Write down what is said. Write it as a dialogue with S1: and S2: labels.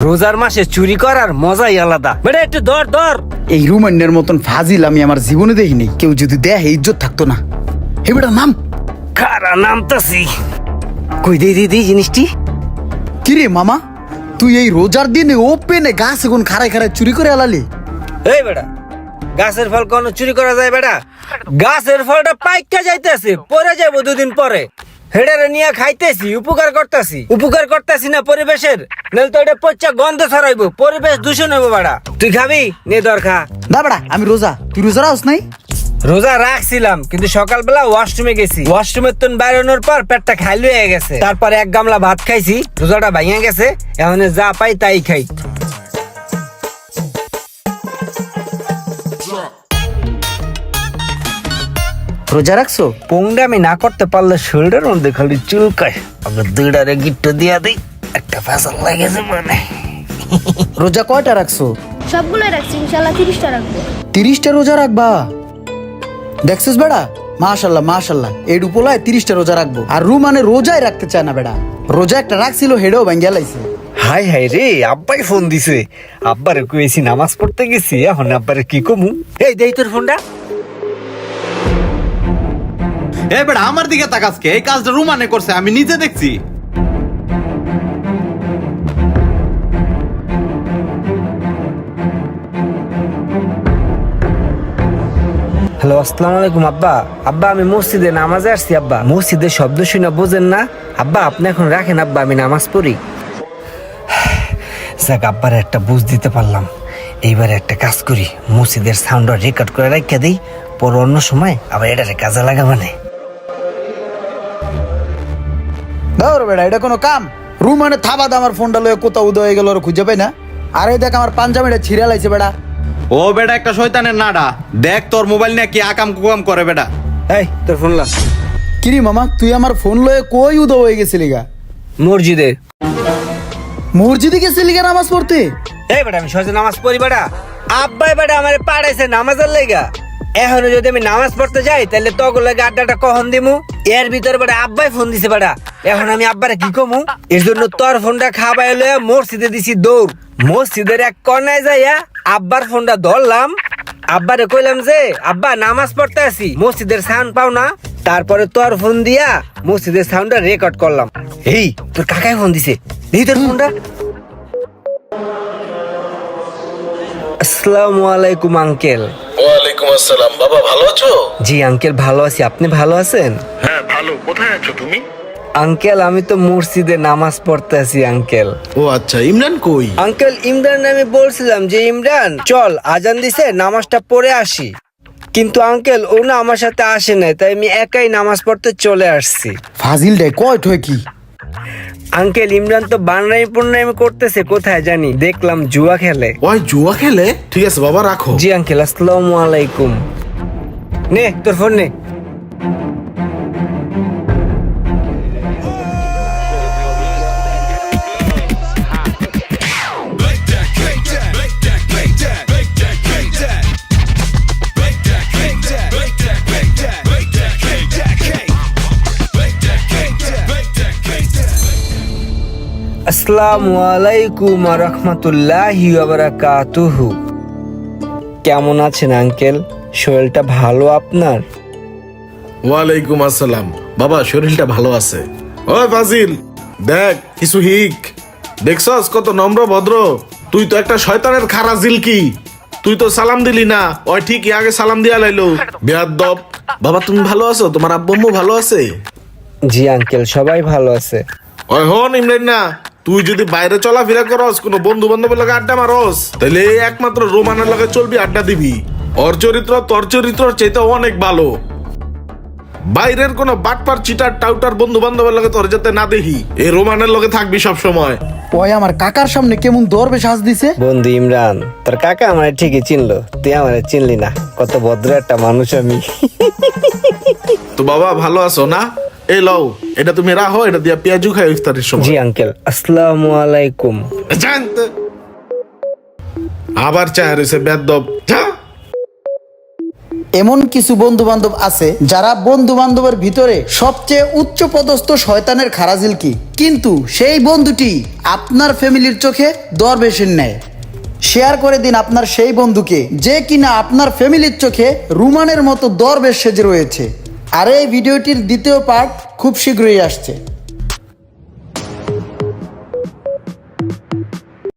S1: রোজার মাসে চুরি করার মজাই আলাদা। বেটা একটু ধর ধর।
S2: এই রুমান্নের মতন ফাজিল আমি আমার জীবনে দেখিনি। কেউ যদি দেহে ইজ্জত থাকতো না। হে বেটা নাম।
S1: খারা নামতাছি। কই দি জিনিসটি।
S2: কিরে মামা, তুই এই রোজার দিনে ওপেনে গাছ এখন খাড়ায় খাড়ায় চুরি করে আলালি?
S1: এই বেটা, গাছের ফল কোনো চুরি করা যায় বেটা? গাছের ফলটা পাইকা যাইতেছে, পরে যাবো দুদিন পরে। হেডারে নিয়ে খাইতেছি, উপকার করতেছি না পরিবেশের। নাহলে তো এটা পচা গন্ধ ছড়াইবো, পরিবেশ দূষণ হইবো বেটা। তুই খাবি নে দর খা।
S2: না বেটা, আমি রোজা। তুই রোজা রাখস নাই?
S1: রোজা রাখছিলাম, কিন্তু সকালবেলা ওয়াশরুমে গেছি। ওয়াশরুমের তো বেরোনোর পর পেটটা খালি হয়ে গেছে। তারপরে এক গামলা ভাত খাইছি, রোজাটা ভাঙিয়া গেছে। এখন যা পাই তাই খাই।
S2: রোজা রাখছো?
S1: পোংটা আমি না করতে পারলে শরীরের মধ্যে খালি চুলকায়। আবার দুইটারে গিট্টো দিয়া দিই, একটা ফ্যাশন লাগেছে মানে।
S2: রোজা কয়টা রাখছো?
S3: সবগুলো রাখছি, ইনশাল্লাহ 30টা রাখবো।
S2: 30টা রোজা রাখবা? দেখছিস বেড়া, মাশাল্লাহ মাশাল্লাহ, এই ডুপোলায় 30টা রোজা রাখবো। আর রুমানে রোজাই রাখতে চায় না বেড়া। রোজা একটা রাখছিল, হেডেও ভাঙ্গিয়া লাইছে।
S1: হাই হাই রে, আব্বাই ফোন দিছে। আব্বারে কইছি নামাজ পড়তে গেছি, এখন আব্বারে কি কমু। এই দেই তোর ফোনটা।
S4: এ বেটা আমার দিকে তাকাসকে, এই কাজটা রুমানে করছে, আমি নিজে দেখছি।
S1: হ্যালো, আসসালামু আলাইকুম আব্বা। আব্বা আমি মসজিদে নামাজে আসছি আব্বা। মসজিদের শব্দ শুনে বোঝেন না আব্বা? আপনি এখন রাখেন আব্বা, আমি নামাজ পড়ি। যাক, আব্বার একটা বুঝ দিতে পারলাম। এইবারে একটা কাজ করি, মসজিদের সাউন্ড রেকর্ড করে রাখিয়া দিই, পর অন্য সময় আবার এটারে কাজে লাগাবানে।
S2: ধর বেড়া, এটা কোনো কাম? রুমানে থাবাদ আমার ফোনটা লয়ে কোথাও উদয় হয়ে গেল, ওরা খুঁজে পাই না। আরে দেখ, আমার পাঞ্জাবিটা ছিঁড়া লাইছে বেড়া।
S4: ও বেটা একটা শয়তানের নাডা, দেখ তোর মোবাইল নিয়ে কি আকাম কুকাম করে বেটা।
S1: এই তোর ফোন লা।
S2: কিরি মামা, তুই আমার ফোন লয়ে কই উদয় হয়ে গেছিলি গা?
S1: মসজিদে।
S2: মসজিদে গেছিলি গা নামাজ পড়তে?
S1: এই বেটা, আমি সহজে নামাজ পড়ি বেটা। আব্বাই বেটা আমারে পাড়াইছে নামাজের লেগা। এখন যদি আমি নামাজ পড়তে যাই, তাহলে তখন লাগে আড্ডাটা কখন দিমু? এর ভিতরে বেটা আব্বাই ফোন দিছে বেটা। এখন আমি আব্বারে কি কমু? এর জন্য তোর ফোনটা খাবাই লয়ে মসজিদে দিছি দৌড়। মসজিদের এক কর্নায় যাইয়া আব্বার ফোনটা ধরলাম। আব্বারে কইলাম যে আব্বা নামাজ পড়তে আসি, মসজিদের সাউন্ড পাও না? তারপরে তোর ফোন দিয়া মসজিদের সাউন্ডটা রেকর্ড করলাম। এই তোর কাকাই ফোন দিছে, দেখি তোর ফোনটা। আসসালামু আলাইকুম আঙ্কেল।
S5: ওয়ালাইকুম আসসালাম। বাবা ভালো আছো?
S1: জি আঙ্কেল, ভালো আছি। আপনি ভালো আছেন?
S5: হ্যাঁ ভালো। কোথায় আছো তুমি?
S1: আঙ্কেল আমি তো মসজিদে নামাজ পড়তে আছি আঙ্কেল।
S5: ও আচ্ছা, ইমরান কই?
S1: আঙ্কেল ইমরান আমি বলছিলাম যে ইমরান চল, আজান দিছে, নামাজটা পড়ে আসি। কিন্তু আঙ্কেল ও না আমার সাথে আসে নাই, তাই আমি একাই নামাজ পড়তে চলে আসছি।
S2: ফাজিল ডে কয় ঠয় কি?
S1: আঙ্কেল ইমরান তো বানরামি করতেছে কোথায় জানি, দেখলাম জুয়া খেলে।
S5: ওই জুয়া খেলে? ঠিক আছে বাবা, রাখো।
S1: জি আঙ্কেল, আসসালামু আলাইকুম। নে তোর ফোন নে। আসসালামু আলাইকুম ওয়া রাহমাতুল্লাহি ওয়া বারাকাতুহু। কেমন আছেন আঙ্কেল? শরীরটা ভালো আপনার?
S5: ওয়ালাইকুম আসসালাম। বাবা শরীরটা ভালো আছে। ওই ফাজিল, দেখ কিছু হিক। দেখছস কত নম্র ভদ্র। তুই তো একটা শয়তানের খারা জিলকি। তুই তো সালাম দিলি না। ওই ঠিকই আগে সালাম দিয়া লাইলো বেয়াদব। বাবা তুমি ভালো আছো? তোমার আব্বু আম্মু ভালো আছে?
S1: জি আঙ্কেল, সবাই ভালো আছে।
S5: ওই হন ইমরান না, তুই যদি বাইরে চলাফেরা করস, কোনো বন্ধু বান্ধবের লগে আড্ডা মারস, তাহলে এই একমাত্র রোমানের লগে চলবি, আড্ডা দিবি। ওর চরিত্র তোর চরিত্র চাইতে অনেক ভালো। বাইরের কোনো বাটপার চিটার টাউটার বন্ধু বান্ধবের লগে তোর যাতে না দেখি, এই রোমানের লগে থাকবি সব সময়।
S2: ওই আমার কাকার সামনে কেমন দরবে সাজ দিছে।
S1: বন্ধু ইমরান, তোর কাকা আমার ঠিকই চিনলো, তুই আমার চিনলি না। কত ভদ্র একটা মানুষ আমি।
S5: তো বাবা ভালো আছো না? এই লও, এটা তুমি রাখো, এটা দিয়া পেঁয়াজু খাই ইফতারের সময়।
S1: জি আঙ্কেল, আসসালামু আলাইকুম।
S5: জানতে আবার চায় রয়েছে বেদব। যা
S2: এমন কিছু বন্ধু বান্ধব আছে যারা বন্ধু বান্ধবের ভিতরে সবচেয়ে উচ্চ পদস্থ শয়তানের খারাজিল কি, কিন্তু সেই বন্ধুটি আপনার ফ্যামিলির চোখে দরবেশের ন্যায়। শেয়ার করে দিন আপনার সেই বন্ধুকে যে কিনা আপনার ফ্যামিলির চোখে রুমানের মতো দরবেশ সেজে রয়েছে। আর এই ভিডিওটির দ্বিতীয় পার্ট খুব শীঘ্রই আসছে।